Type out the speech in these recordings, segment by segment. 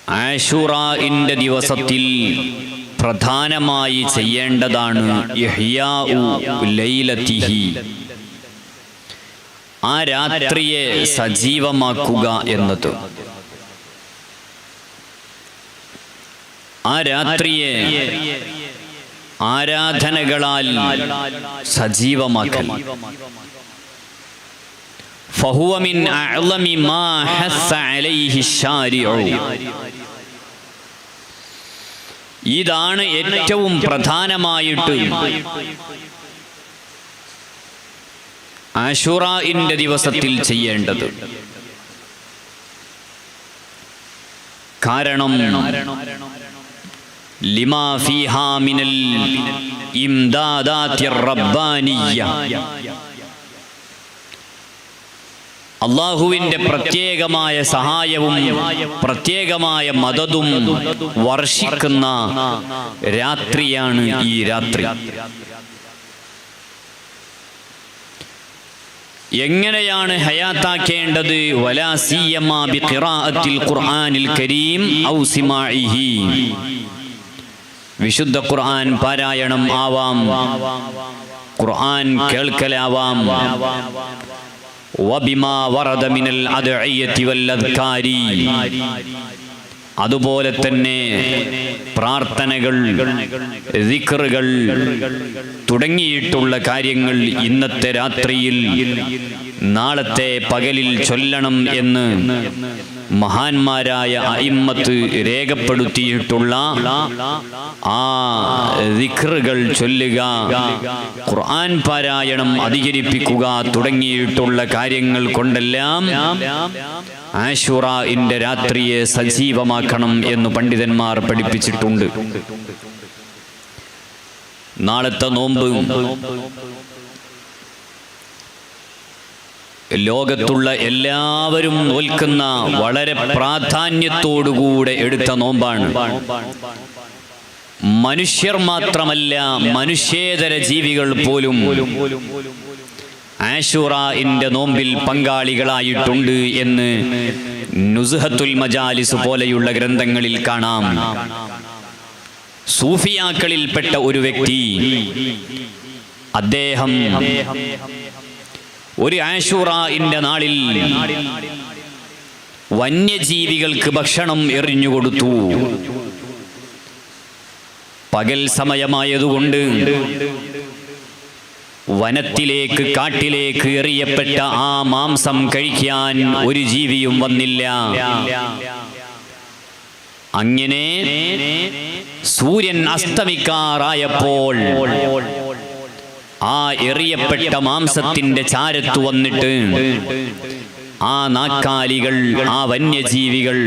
ആശുറാഇന്റെ ദിവസത്തിൽ പ്രധാനമായി ചെയ്യേണ്ടതാണ് ഇഹ്യാഉ ലൈലതിഹി, ആ രാത്രിയെ സജീവമാക്കുക എന്നത്. ആ രാത്രിയെ ആരാധനകളാൽ സജീവമാക്കൽ. ഫഹുവ മിൻ അഅ്ളമി മാ ഹസ്സ അലൈഹി ശാരിഉ, ഇതാണ് ഏറ്റവും പ്രധാനമായിട്ട് ആശുറാഇന്റെ ദിവസത്തിൽ ചെയ്യേണ്ടത്. കാരണം ലിമാ ഫീഹാ മിനൽ ഇംദാദാത്തിർ റബ്ബാനിയ്യ, അള്ളാഹുവിൻ്റെ പ്രത്യേകമായ സഹായവും പ്രത്യേകമായ മദതും വർഷിക്കുന്ന രാത്രിയാണ് ഈ രാത്രി. എങ്ങനെയാണ് ഹയാത്താക്കേണ്ടത്? വലാ സിയമാ ബിഖിറാഅത്തിൽ ഖുർആനിൽ കരീം ഔ സിമാഇഹി, വിശുദ്ധ ഖുർആൻ പാരായണം ആവാം, ഖുർആൻ കേൾക്കലാവാം. വബിമാ വറദ മിനൽ അദ്ഇയതി വൽ അദ്കാരി, അതുപോലെ തന്നെ പ്രാർത്ഥനകൾ, ദിക്റുകൾ തുടങ്ങിയിട്ടുള്ള കാര്യങ്ങൾ ഇന്നത്തെ രാത്രിയിൽ നാളത്തെ പകലിൽ ചൊല്ലണം എന്ന് മഹാന്മാരായ അഇമ്മത്ത് രേഖപ്പെടുത്തിയിട്ടുള്ള ആ ദിക്റുകൾ ചൊല്ലുക, ഖുർആൻ പാരായണം അധികരിപ്പിക്കുക തുടങ്ങിയിട്ടുള്ള കാര്യങ്ങൾ കൊണ്ടെല്ലാം ആശുറാഇന്റെ രാത്രിയെ സജീവമാക്കണം എന്ന് പണ്ഡിതന്മാർ പഠിപ്പിച്ചിട്ടുണ്ട്. നാളത്തെ നോമ്പ് ലോകത്തുള്ള എല്ലാവരും നോൽക്കുന്ന വളരെ പ്രാധാന്യത്തോടുകൂടെ എടുത്ത നോമ്പാണ്. മനുഷ്യർ മാത്രമല്ല, മനുഷ്യേതര ജീവികൾ പോലും ആശുറാഇന്റെ നോമ്പിൽ പങ്കാളികളായിട്ടുണ്ട് എന്ന് നുസ്ഹത്തുൽ മജാലിസ് പോലെയുള്ള ഗ്രന്ഥങ്ങളിൽ കാണാം. സൂഫിയാക്കളിൽപ്പെട്ട ഒരു വ്യക്തി, അദ്ദേഹം ഒരു ആശുറാഇന്റെ നാളിൽ വന്യജീവികൾക്ക് ഭക്ഷണം എറിഞ്ഞുകൊടുത്തു. പകൽ സമയമായതുകൊണ്ട് വനത്തിലേക്ക്, കാട്ടിലേക്ക് എറിയപ്പെട്ട ആ മാംസം കഴിക്കാൻ ഒരു ജീവിയും വന്നില്ല. അങ്ങനെ സൂര്യൻ അസ്തമിക്കാറായപ്പോൾ ആ എറിയപ്പെട്ട മാംസത്തിന്റെ ചാരത്ത് വന്നിട്ട് ആ നാക്കാലികൾ, ആ വന്യജീവികൾ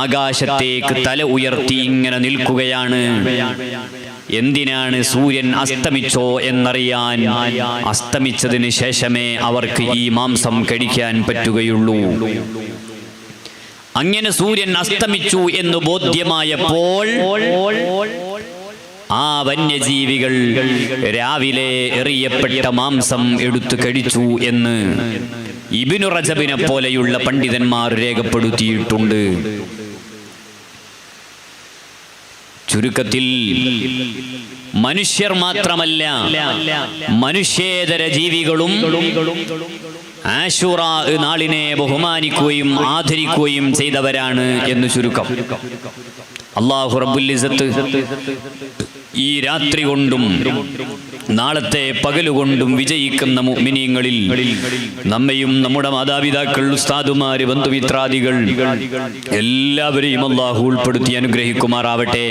ആകാശത്തേക്ക് തല ഉയർത്തി ഇങ്ങനെ നിൽക്കുകയാണ്. എന്തിനാണ്? സൂര്യൻ അസ്തമിച്ചോ എന്നറിയാൻ. അസ്തമിച്ചതിന് ശേഷമേ അവർക്ക് ഈ മാംസം കഴിക്കാൻ പറ്റുകയുള്ളൂ. അങ്ങനെ സൂര്യൻ അസ്തമിച്ചു എന്ന് ബോധ്യമായപ്പോൾ ആ വന്യജീവികൾ രാവിലെ എറിയപ്പെട്ട മാംസം എടുത്തു കഴിച്ചു എന്ന് ഇബ്നു റജബിനെ പോലെയുള്ള പണ്ഡിതന്മാർ രേഖപ്പെടുത്തിയിട്ടുണ്ട്. ചുരുക്കത്തിൽ മനുഷ്യർ മാത്രമല്ല, മനുഷ്യേതര ജീവികളും ആശുറാ നാളിനെ ബഹുമാനിക്കുകയും ആദരിക്കുകയും ചെയ്തവരാണ് എന്ന് ചുരുക്കം. അല്ലാഹു റബ്ബുൽ ഇസ്സത്ത് ഈ രാത്രി കൊണ്ടും നാളത്തെ പകലുകൊണ്ടും വിജയിക്കുന്ന മുഅ്മിനീങ്ങളിൽ നമ്മയും നമ്മുടെ മാതാപിതാക്കൾ, ഉസ്താദുമാര്, ബന്ധുമിത്രാദികൾ എല്ലാവരെയും അല്ലാഹു ഉൾപ്പെടുത്തി അനുഗ്രഹിക്കുമാറാവട്ടെ.